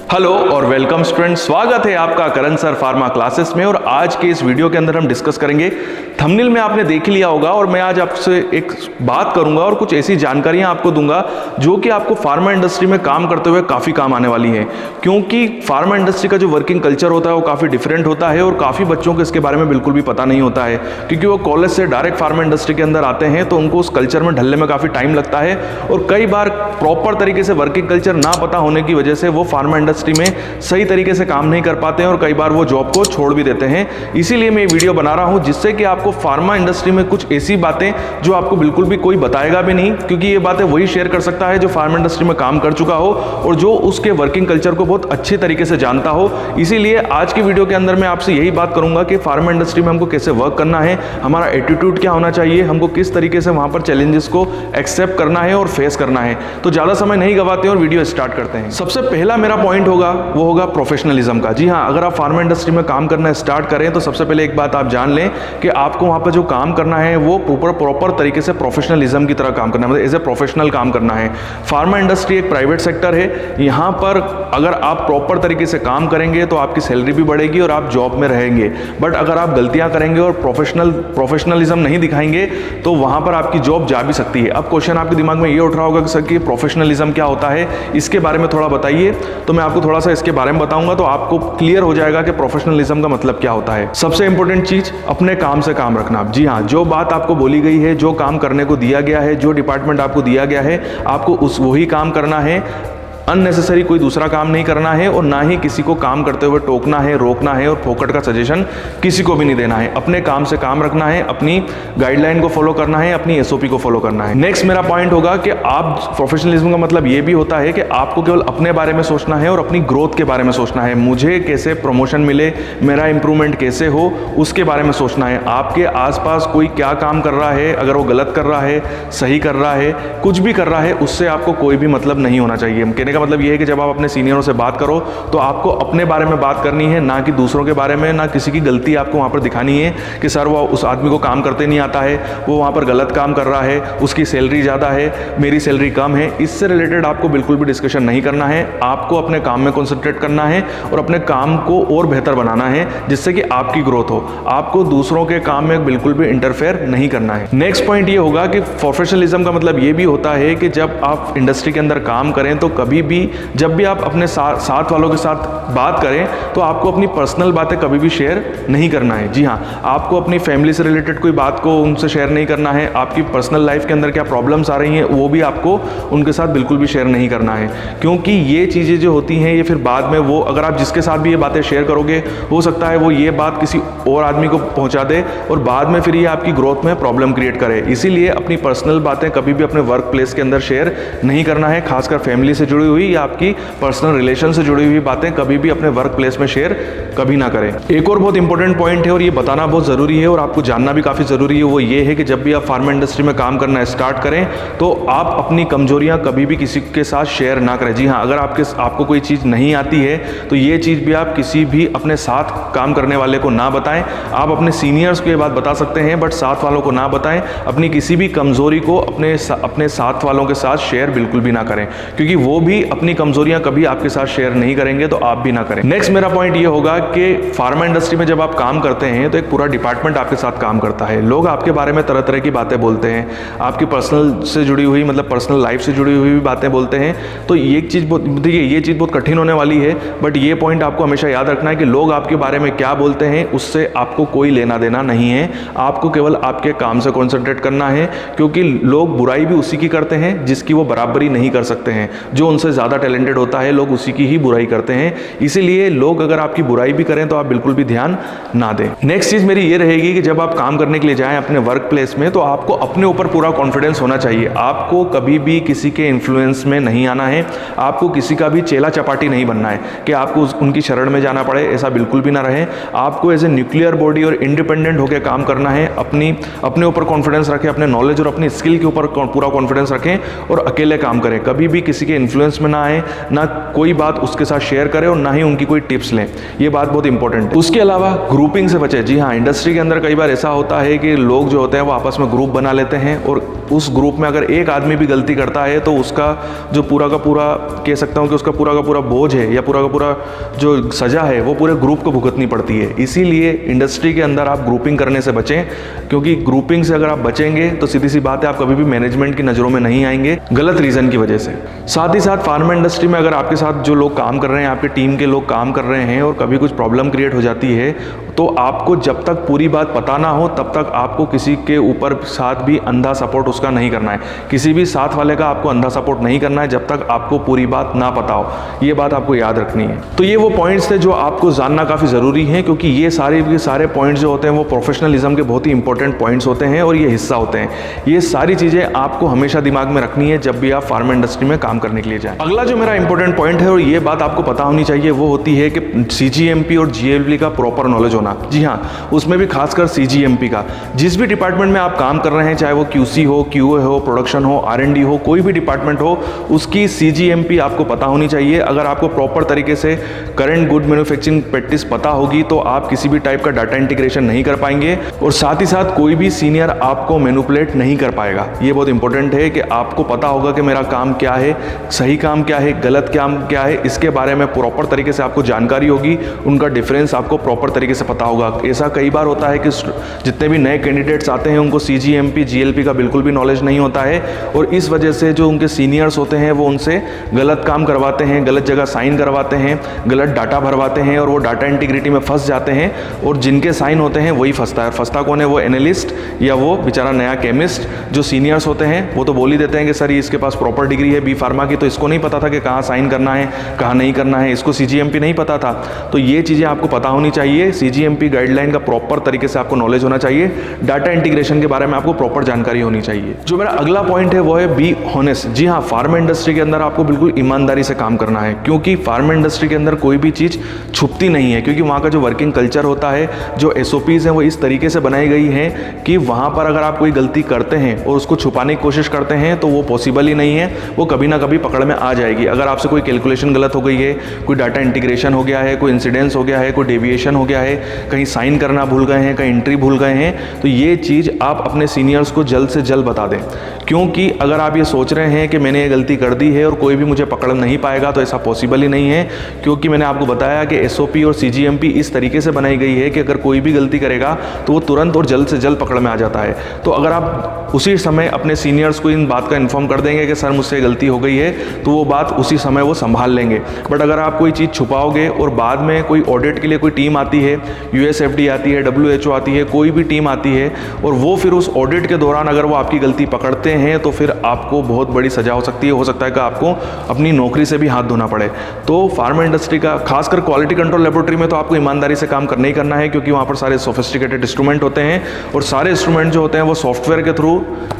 Hello और welcome student, स्वागत है आपका करण सर फार्मा क्लासेस में। और आज के इस वीडियो के अंदर हम डिस्कस करेंगे, थंबनेल में आपने देख लिया होगा, और मैं आज आपसे एक बात करूंगा और कुछ ऐसी जानकारियां आपको दूंगा जो कि आपको फार्मा इंडस्ट्री में काम करते हुए काफ़ी काम आने वाली हैं। क्योंकि फार्मा इंडस्ट्री का जो वर्किंग कल्चर होता है वो काफ़ी डिफरेंट होता है और काफ़ी बच्चों को इसके बारे में बिल्कुल भी पता नहीं होता है, क्योंकि वो कॉलेज से डायरेक्ट फार्मा इंडस्ट्री के अंदर आते हैं तो उनको उस कल्चर में ढलने में काफ़ी टाइम लगता है। और कई बार प्रॉपर तरीके से वर्किंग कल्चर ना पता होने की वजह से वो फार्मा इंडस्ट्री में सही तरीके से काम नहीं कर पाते हैं और कई बार वो जॉब को छोड़ भी देते हैं। इसीलिए मैं ये वीडियो बना रहा हूं जिससे कि आपको फार्मा इंडस्ट्री में कुछ ऐसी बातें जो आपको बिल्कुल भी कोई बताएगा भी नहीं, क्योंकि ये बातें वही शेयर कर सकता है जो फार्मा इंडस्ट्री में काम कर चुका हो और जो उसके वर्किंग कल्चर को बहुत अच्छे तरीके से जानता हो। इसीलिए आज की वीडियो के अंदर मैं आपसे यही बात करूंगा कि फार्मा इंडस्ट्री में हमको कैसे वर्क करना है, हमारा एटीट्यूड क्या होना चाहिए, हमको किस तरीके से वहां पर चैलेंजेस को एक्सेप्ट करना है और फेस करना है। तो ज़्यादा समय नहीं गवाते और वीडियो स्टार्ट करते हैं। सबसे पहला मेरा पॉइंट होगा वो होगा प्रोफेशनलिज्म का। जी हाँ, अगर आप फार्मा इंडस्ट्री में काम करना स्टार्ट करें तो सबसे पहले एक बात आप जान लें कि आपको वहाँ पर जो काम करना है वो प्रॉपर तरीके से प्रोफेशनलिज्म की तरह काम करना है, मतलब एज ए प्रोफेशनल काम करना है। फार्मा इंडस्ट्री एक प्राइवेट सेक्टर है, यहाँ पर अगर आप प्रॉपर तरीके से काम करेंगे तो आपकी सैलरी भी बढ़ेगी और आप जॉब में रहेंगे। बट अगर आप गलतियाँ करेंगे और प्रोफेशनलिज्म नहीं दिखाएंगे तो वहाँ पर आपकी जॉब जा भी सकती है। अब क्वेश्चन आपके दिमाग में ये उठ रहा होगा कि सर कि प्रोफेशनलिज्म क्या होता है, इसके बारे में थोड़ा बताइए। तो मैं आपको थोड़ा सा इसके बारे में बताऊंगा तो आपको क्लियर हो जाएगा कि प्रोफेशनलिज्म का मतलब क्या होता है। सबसे इंपॉर्टेंट चीज, अपने काम से काम रखना। जी हाँ, जो बात आपको बोली गई है, जो काम करने को दिया गया है, जो डिपार्टमेंट आपको दिया गया है, आपको वही काम करना है। अननेसेसरी कोई दूसरा काम नहीं करना है और ना ही किसी को काम करते हुए टोकना है, रोकना है और फोकट का सजेशन किसी को भी नहीं देना है। अपने काम से काम रखना है, अपनी गाइडलाइन को फॉलो करना है, अपनी एसओपी को फॉलो करना है। नेक्स्ट मेरा पॉइंट होगा कि आप प्रोफेशनलिज्म का मतलब ये भी होता है कि आपको केवल अपने बारे में सोचना है और अपनी ग्रोथ के बारे में सोचना है। मुझे कैसे प्रमोशन मिले, मेरा इंप्रूवमेंट कैसे हो, उसके बारे में सोचना है। आपके आसपास कोई क्या काम कर रहा है, अगर वो गलत कर रहा है, सही कर रहा है, कुछ भी कर रहा है, उससे आपको कोई भी मतलब नहीं होना चाहिए। का मतलब यह है कि जब आप अपने सीनियरों से बात करो तो आपको अपने बारे में बात करनी है, ना कि दूसरों के बारे में, ना किसी की गलती आपको वहां पर दिखानी है कि सर वो उस आदमी को काम करते नहीं आता है, वो वहां पर गलत काम कर रहा है, उसकी सैलरी ज़्यादा है, मेरी सैलरी कम है। इससे रिलेटेड आपको बिल्कुल भी डिस्कशन नहीं करना है। आपको अपने काम में कॉन्सेंट्रेट करना है और अपने काम को और बेहतर बनाना है जिससे कि आपकी ग्रोथ हो। आपको दूसरों के काम में बिल्कुल भी इंटरफेयर नहीं करना है। नेक्स्ट पॉइंट ये होगा कि प्रोफेशनलिज्म का मतलब ये भी होता है कि जब आप इंडस्ट्री के अंदर काम करें तो कभी भी जब भी आप अपने साथ वालों के साथ बात करें तो आपको अपनी पर्सनल बातें कभी भी शेयर नहीं करना है। जी हाँ, आपको अपनी फैमिली से रिलेटेड कोई बात को उनसे शेयर नहीं करना है। आपकी पर्सनल लाइफ के अंदर क्या प्रॉब्लम्स आ रही हैं वो भी आपको उनके साथ बिल्कुल भी शेयर नहीं करना है, क्योंकि ये चीज़ें जो होती हैं ये फिर बाद में वो अगर आप जिसके साथ भी ये बातें शेयर करोगे हो सकता है वो ये बात किसी और आदमी को पहुँचा दे और बाद में फिर ये आपकी ग्रोथ में प्रॉब्लम क्रिएट करे। इसीलिए अपनी पर्सनल बातें कभी भी अपने वर्क प्लेस के अंदर शेयर नहीं करना है, खासकर फैमिली से जुड़ी हुई या आपकी पर्सनल रिलेशन से जुड़ी हुई बातें कभी भी अपने वर्क प्लेस में शेयर कभी ना करें। एक और बहुत इंपॉर्टेंट पॉइंट है और ये बताना बहुत ज़रूरी है और आपको जानना भी काफ़ी ज़रूरी है, वो ये है कि जब भी आप फार्मा इंडस्ट्री में काम करना स्टार्ट करें तो आप अपनी कमजोरियां कभी भी किसी के साथ शेयर ना करें। जी हाँ, अगर आपको कोई चीज़ नहीं आती है तो ये चीज़ भी आप किसी भी अपने साथ काम करने वाले को ना बताएं। आप अपने सीनियर्स को ये बात बता सकते हैं बट साथ वालों को ना बताएं। अपनी किसी भी कमजोरी को अपने साथ वालों के साथ शेयर बिल्कुल भी ना करें, क्योंकि वो भी अपनी कमजोरियां कभी आपके साथ शेयर नहीं करेंगे तो आप भी ना करें। नेक्स्ट मेरा पॉइंट ये होगा कि फार्मा इंडस्ट्री में जब आप काम करते हैं तो एक पूरा डिपार्टमेंट आपके साथ काम करता है। लोग आपके बारे में तरह तरह की बातें बोलते हैं, आपकी पर्सनल से जुड़ी हुई मतलब पर्सनल लाइफ से जुड़ी हुई भी बातें बोलते हैं। तो ये चीज़ देखिए, ये चीज़ बहुत कठिन होने वाली है, बट ये पॉइंट आपको हमेशा याद रखना है कि लोग आपके बारे में क्या बोलते हैं उससे आपको कोई लेना देना नहीं है। आपको केवल आपके काम से कॉन्सेंट्रेट करना है, क्योंकि लोग बुराई भी उसी की करते हैं जिसकी वो बराबरी नहीं कर सकते हैं। जो उनसे ज़्यादा टैलेंटेड होता है लोग उसी की ही बुराई करते हैं। इसीलिए लोग अगर आपकी बुराई भी करें तो आप बिल्कुल भी ध्यान ना दें। नेक्स्ट चीज़ मेरी ये रहेगी कि जब आप काम करने के लिए जाएं अपने वर्क प्लेस में तो आपको अपने ऊपर पूरा कॉन्फिडेंस होना चाहिए। आपको कभी भी किसी के इन्फ्लुएंस में नहीं आना है, आपको किसी का भी चेला चपाटी नहीं बनना है कि आपको उनकी शरण में जाना पड़े, ऐसा बिल्कुल भी ना रहे। आपको एज ए न्यूक्लियर बॉडी और इंडिपेंडेंट होकर काम करना है। अपने ऊपर कॉन्फिडेंस रखें, अपने नॉलेज और अपनी स्किल के ऊपर पूरा कॉन्फिडेंस रखें और अकेले काम करें। कभी भी किसी के इन्फ्लुएंस कम्युनिकेशंस में ना आए, ना कोई बात उसके साथ शेयर करें और ना ही उनकी कोई टिप्स लें। ये बात बहुत इंपॉर्टेंट है। उसके अलावा ग्रुपिंग से बचें। जी हाँ, इंडस्ट्री के अंदर कई बार ऐसा होता है कि लोग जो होते हैं वो आपस में ग्रुप बना लेते हैं और उस ग्रुप में अगर एक आदमी भी गलती करता है तो उसका जो पूरा का पूरा, कह सकता हूँ कि उसका पूरा का पूरा बोझ है या पूरा का पूरा जो सज़ा है वो पूरे ग्रुप को भुगतनी पड़ती है। इसीलिए इंडस्ट्री के अंदर आप ग्रुपिंग करने से बचें, क्योंकि ग्रुपिंग से अगर आप बचेंगे तो सीधी सी बात है आप कभी भी मैनेजमेंट की नज़रों में नहीं आएंगे गलत रीज़न की वजह से। साथ ही साथ फार्मा इंडस्ट्री में अगर आपके साथ जो लोग काम कर रहे हैं, आपके टीम के लोग काम कर रहे हैं और कभी कुछ प्रॉब्लम क्रिएट हो जाती है तो आपको जब तक पूरी बात पता ना हो तब तक आपको किसी के ऊपर साथ भी अंधा सपोर्ट उसका नहीं करना है। किसी भी साथ वाले का आपको अंधा सपोर्ट नहीं करना है जब तक आपको पूरी बात ना पता हो। ये बात आपको याद रखनी है। तो ये वो पॉइंट्स थे जो आपको जानना काफ़ी ज़रूरी है, क्योंकि ये सारे पॉइंट्स जो होते हैं वो प्रोफेशनलिज्म के बहुत ही इंपॉर्टेंट पॉइंट्स होते हैं और ये हिस्सा होते हैं। ये सारी चीज़ें आपको हमेशा दिमाग में रखनी है जब भी आप फार्मा इंडस्ट्री में काम करने के लिए जाएं। अगला जो मेरा इंपॉर्टेंट पॉइंट है और ये बात आपको पता होनी चाहिए वो होती है कि CGMP और GLP का प्रॉपर नॉलेज होना। जी हाँ, उसमें भी खासकर CGMP का। जिस भी डिपार्टमेंट में आप काम कर रहे हैं, चाहे वो QC हो, QA हो, प्रोडक्शन हो, R&D हो, कोई भी डिपार्टमेंट हो, उसकी CGMP आपको पता होनी चाहिए। अगर आपको प्रॉपर तरीके से करंट गुड मैन्युफैक्चरिंग प्रैक्टिस पता होगी तो आप किसी भी टाइप का डाटा इंटीग्रेशन नहीं कर पाएंगे और साथ ही साथ कोई भी सीनियर आपको मैनिपुलेट नहीं कर पाएगा। ये बहुत इंपॉर्टेंट है कि आपको पता होगा कि मेरा काम क्या है, सही काम क्या है, गलत काम क्या है, इसके बारे में प्रॉपर तरीके से आपको जानकारी होगी, उनका डिफरेंस आपको प्रॉपर तरीके से पता होगा। ऐसा कई बार होता है कि जितने भी नए कैंडिडेट्स आते हैं उनको CGMP GLP का बिल्कुल भी नॉलेज नहीं होता है और इस वजह से जो उनके सीनियर्स होते हैं वो उनसे गलत काम करवाते हैं, गलत जगह साइन करवाते हैं, गलत डाटा भरवाते हैं और वो डाटा इंटीग्रिटी में फंस जाते हैं और जिनके साइन होते हैं वही फंसता है। फंसता कौन है? वो एनालिस्ट या वो बेचारा नया केमिस्ट। जो सीनियर्स होते हैं वो तो बोल ही देते हैं कि सर इसके पास प्रॉपर डिग्री है B फार्मा की, तो इसको नहीं पता था कि कहाँ साइन करना है, कहाँ नहीं करना है, इसको CGMP नहीं पता था। तो ये चीज़ें आपको पता होनी चाहिए। CGMP गाइडलाइन का प्रॉपर तरीके से आपको नॉलेज होना चाहिए। डाटा इंटीग्रेशन के बारे में आपको प्रॉपर जानकारी होनी चाहिए। जो मेरा अगला पॉइंट है वो है बी हॉनेस्ट। जी हाँ, फार्मा इंडस्ट्री के अंदर आपको बिल्कुल ईमानदारी से काम करना है, क्योंकि फार्मा इंडस्ट्री के अंदर कोई भी चीज़ छुपती नहीं है, क्योंकि वहाँ का जो वर्किंग कल्चर होता है, जो SOPs हैं वो इस तरीके से बनाई गई हैं कि वहाँ पर अगर आप कोई गलती करते हैं और उसको छुपाने की कोशिश करते हैं तो वो पॉसिबल ही नहीं है, वो कभी ना कभी पकड़ में आ जाएगी। अगर आपसे कोई कैलकुलेशन गलत हो गई है, कोई डाटा इंटीग्रेशन हो गया है, कोई इंसिडेंस हो गया है, कोई डेविएशन हो गया है, कहीं साइन करना भूल गए हैं, कहीं एंट्री भूल गए हैं, तो ये चीज़ आप अपने सीनियर्स को जल्द से जल्द बता दें। क्योंकि अगर आप ये सोच रहे हैं कि मैंने ये गलती कर दी है और कोई भी मुझे पकड़ नहीं पाएगा, तो ऐसा पॉसिबल ही नहीं है, क्योंकि मैंने आपको बताया कि SOP और CGMP इस तरीके से बनाई गई है कि अगर कोई भी गलती करेगा तो वो तुरंत और जल्द से जल्द पकड़ में आ जाता है। तो अगर आप उसी समय अपने सीनियर्स को इन बात का इन्फॉर्म कर देंगे कि सर मुझसे गलती हो गई है, तो वो बात उसी समय वो संभाल लेंगे। बट अगर आप कोई चीज़ छुपाओगे और बाद में कोई ऑडिट के लिए कोई टीम आती है, USFD आती है, WHO आती है, कोई भी टीम आती है और वो फिर उस ऑडिट के दौरान अगर वो आपकी गलती पकड़ते हैं तो फिर आपको बहुत बड़ी सजा हो सकती है। हो सकता है कि आपको अपनी नौकरी से भी हाथ धोना पड़े। तो फार्मा इंडस्ट्री का खासकर क्वालिटी कंट्रोल लेबोरेटरी में तो आपको ईमानदारी से काम करना ही करना है, क्योंकि वहाँ पर सारे सोफिस्टिकेटेड इंस्ट्रूमेंट होते हैं और सारे इंस्ट्रूमेंट जो होते हैं वो सॉफ्टवेयर के थ्रू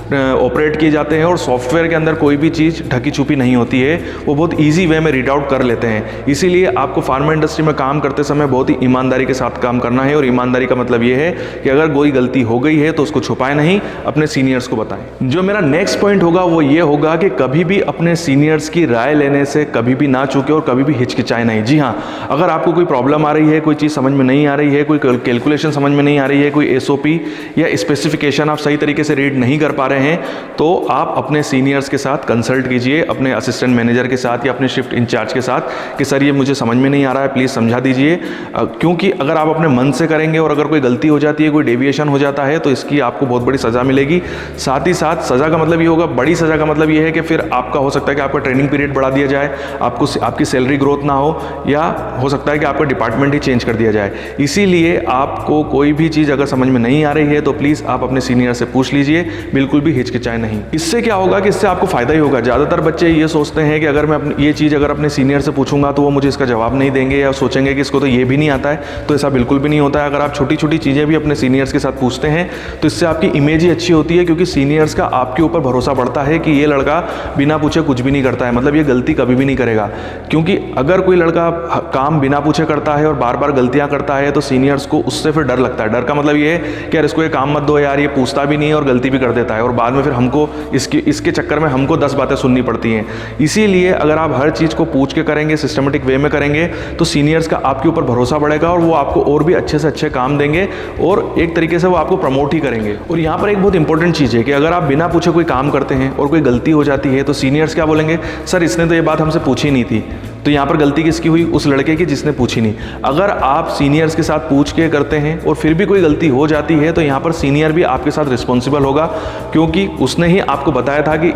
ऑपरेट किए जाते हैं और सॉफ्टवेयर के अंदर कोई भी चीज़ ढकी छुपी नहीं होती है, वो बहुत ईजी वे में रीड आउट कर लेते हैं। इसीलिए आपको फार्मा इंडस्ट्री में काम करते समय बहुत ही ईमानदारी के साथ काम करना है और ईमानदारी का मतलब ये है कि अगर कोई गलती हो गई है तो उसको छुपाएं नहीं, अपने सीनियर्स को बताएं। जो मेरा नेक्स्ट पॉइंट होगा वो ये होगा कि कभी भी अपने सीनियर्स की राय लेने से कभी भी ना चूके और कभी भी हिचकिचाए नहीं। जी हाँ, अगर आपको कोई प्रॉब्लम आ रही है, कोई चीज़ समझ में नहीं आ रही है, कोई कैलकुलेशन समझ में नहीं आ रही है, कोई SOP या स्पेसिफिकेशन आप सही तरीके से रीड नहीं कर पा रहे हैं, तो आप अपने सीनियर्स के साथ कंसल्ट कीजिए, अपने असिस्टेंट मैनेजर के साथ या अपने शिफ्ट इंचार्ज के साथ कि सर ये मुझे समझ में नहीं आ रहा है, प्लीज़ समझा दीजिए। क्योंकि अगर आप अपने मन से करेंगे और अगर कोई गलती हो जाती है, कोई डेविएशन हो जाता है, तो इसकी आपको बहुत बड़ी सज़ा मिलेगी। साथ ही साथ सज़ा का मतलब ये होगा, बड़ी सज़ा का मतलब ये है कि फिर आपका हो सकता है कि आपका ट्रेनिंग पीरियड बढ़ा दिया जाए, आपको आपकी सैलरी ग्रोथ ना हो, या हो सकता है कि आपका डिपार्टमेंट ही चेंज कर दिया जाए। इसीलिए आपको कोई भी चीज़ अगर समझ में नहीं आ रही है तो प्लीज़ आप अपने सीनियर से पूछ लीजिए, बिल्कुल भी हिचकिचाए नहीं। इससे क्या होगा कि इससे आपको फ़ायदा ही होगा। ज़्यादातर बच्चे ये सोचते हैं कि अगर मैं ये चीज़ अगर अपने सीनियर से पूछूंगा तो वो मुझे इसका जवाब नहीं देंगे या सोचेंगे कि इसको तो ये भी नहीं आता है, तो ऐसा बिल्कुल भी नहीं होता है। अगर आप छोटी छोटी चीज़ें भी अपने सीनियर्स के साथ पूछते हैं तो इससे आपकी इमेज ही अच्छी होती है, क्योंकि सीनियर्स का आपके ऊपर भरोसा बढ़ता है कि ये लड़का बिना पूछे कुछ भी नहीं करता है, मतलब ये गलती कभी भी नहीं करेगा। क्योंकि अगर कोई लड़का काम बिना पूछे करता है और बार बार गलतियां करता है तो सीनियर्स को उससे फिर डर लगता है। डर का मतलब ये है कि यार इसको ये काम मत दो यार, ये पूछता भी नहीं है और गलती भी कर देता है, और बाद में फिर हमको इसके चक्कर में हमको 10 बातें सुननी पड़ती हैं। इसीलिए अगर आप हर चीज़ को पूछ के करेंगे, सिस्टमेटिक वे में करेंगे, तो सीनियर्स का आपके ऊपर भरोसा बढ़ेगा और वो आपको और भी अच्छे से अच्छे काम देंगे और एक तरीके से वो आपको प्रमोट ही करेंगे। और यहाँ पर एक बहुत इंपॉर्टेंट चीज़ है कि अगर आप बिना पूछे कोई काम करते हैं और कोई गलती हो जाती है तो सीनियर्स क्या बोलेंगे, सर इसने तो ये बात हमसे पूछी नहीं थी। तो यहाँ पर गलती किसकी हुई, उस लड़के की जिसने पूछी नहीं। अगर आप सीनियर्स के साथ पूछ के करते हैं और फिर भी कोई गलती हो जाती है तो यहाँ पर सीनियर भी आपके साथ रिस्पॉन्सिबल होगा, क्योंकि उसने ही आपको बताया था कि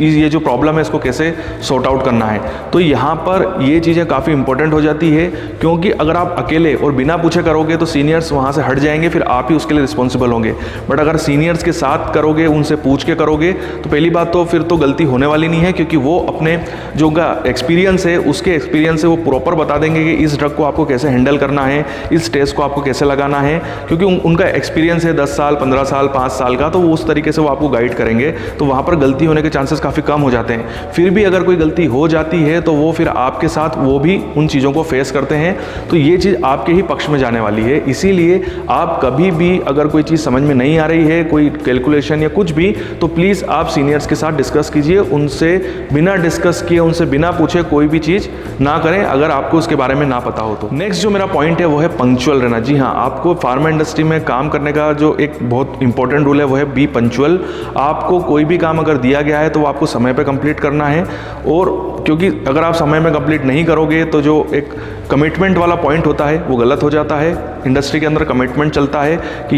ये जो प्रॉब्लम है इसको कैसे सॉर्ट आउट करना है। तो यहाँ पर ये चीज़ें काफ़ी इंपॉर्टेंट हो जाती है, क्योंकि अगर आप अकेले और बिना पूछे करोगे तो सीनियर्स वहाँ से हट जाएंगे, फिर आप ही उसके लिए रिस्पॉन्सिबल होंगे। बट अगर सीनियर्स के साथ करोगे, उनसे पूछ के करोगे, तो पहली बात तो फिर तो गलती होने वाली नहीं है, क्योंकि वो अपने जो उनका एक्सपीरियंस है उसके एक्सपीरियंस से वो प्रॉपर बता देंगे कि इस ड्रग को आपको कैसे हैंडल करना है, इस टेस्ट को आपको कैसे लगाना है, क्योंकि उनका एक्सपीरियंस है 10 साल 15 साल 5 साल का, तो वो उस तरीके से वो आपको गाइड करेंगे। तो वहाँ पर गलती होने के चांसेस काफ़ी कम हो जाते हैं। फिर भी अगर कोई गलती हो जाती है तो वो फिर आपके साथ वो भी उन चीज़ों को फेस करते हैं, तो ये चीज़ आपके ही पक्ष में जाने वाली है। इसीलिए आप कभी भी अगर कोई चीज़ समझ में नहीं आ रही है, कोई कैलकुलेशन या कुछ भी, तो प्लीज़ आप सीनियर्स के साथ डिस्कस कीजिए। उनसे बिना डिस्कस किए, उनसे बिना पूछे कोई भी चीज़ ना करें अगर आपको उसके बारे में ना पता हो तो। नेक्स्ट जो मेरा पॉइंट है वो है पंक्चुअल रहना। जी हाँ, आपको फार्मा इंडस्ट्री में काम करने का जो एक बहुत इंपॉर्टेंट रूल है वो है बी पंक्चुअल। आपको कोई भी काम अगर दिया गया है तो वो आपको समय पे कंप्लीट करना है, और क्योंकि अगर आप समय में कंप्लीट नहीं करोगे तो जो एक कमिटमेंट वाला पॉइंट होता है वो गलत हो जाता है। इंडस्ट्री के अंदर कमिटमेंट चलता है कि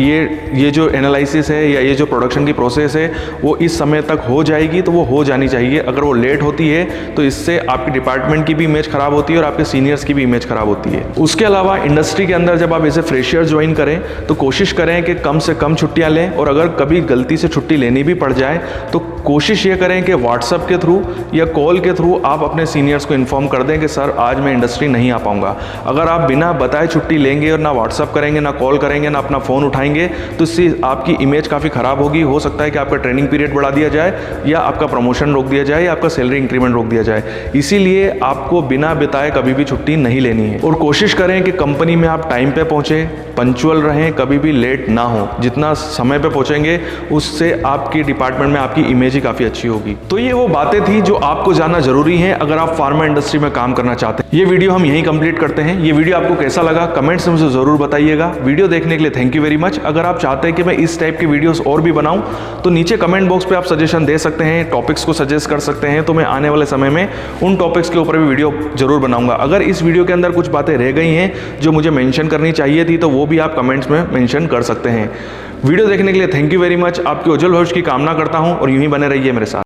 ये जो एनालिसिस है या ये जो प्रोडक्शन की प्रोसेस है वो इस समय तक हो जाएगी, तो वो हो जानी चाहिए। अगर वो लेट होती है तो इससे आपकी डिपार्टमेंट की भी इमेज खराब होती है और आपके सीनियर्स की भी इमेज खराब होती है। उसके अलावा इंडस्ट्री के अंदर जब आप ऐसे फ्रेशर ज्वाइन करें तो कोशिश करें कि कम से कम छुट्टियां लें, और अगर कभी गलती से छुट्टी लेनी भी पड़ जाए तो कोशिश ये करें कि व्हाट्सएप के थ्रू या कॉल के थ्रू आप अपने सीनियर्स को इन्फॉर्म कर दें कि सर आज मैं इंडस्ट्री नहीं आ पाऊंगा। अगर आप बिना बताए छुट्टी लेंगे और ना व्हाट्सएप करेंगे, ना कॉल करेंगे, ना अपना फ़ोन उठाएंगे, तो इससे आपकी इमेज काफ़ी ख़राब होगी। हो सकता है कि आपका ट्रेनिंग पीरियड बढ़ा दिया जाए, या आपका प्रमोशन रोक दिया जाए, या आपका सैलरी इंक्रीमेंट रोक दिया जाए। इसीलिए आपको बिना बताए कभी भी छुट्टी नहीं लेनी है, और कोशिश करें कि कंपनी में आप टाइम पे पहुँचे, पंक्चुअल रहें, कभी भी लेट ना हो। जितना समय पे पहुँचेंगे उससे आपकी डिपार्टमेंट में आपकी इमेज ही काफ़ी अच्छी होगी। तो ये वो बातें थी जो आपको जानना जरूरी है अगर आप फार्मा इंडस्ट्री में काम करना चाहते हैं। ये वीडियो हम यहीं कंप्लीट करते हैं। ये वीडियो आपको कैसा लगा कमेंट्स में मुझे जरूर बताइएगा। वीडियो देखने के लिए थैंक यू वेरी मच। अगर आप चाहते हैं कि मैं इस टाइप की वीडियोस और भी बनाऊं तो नीचे कमेंट बॉक्स पे आप सजेशन दे सकते हैं, टॉपिक्स को सजेस्ट कर सकते हैं, तो मैं आने वाले समय में उन टॉपिक्स के ऊपर भी वीडियो जरूर बनाऊंगा। अगर इस वीडियो के अंदर कुछ बातें रह गई हैं जो मुझे मेंशन करनी चाहिए थी तो वो भी आप कमेंट्स में मेंशन कर सकते हैं। वीडियो देखने के लिए थैंक यू वेरी मच। आपके उज्जवल भविष्य की कामना करता हूं और यूं ही बने रहिए मेरे साथ।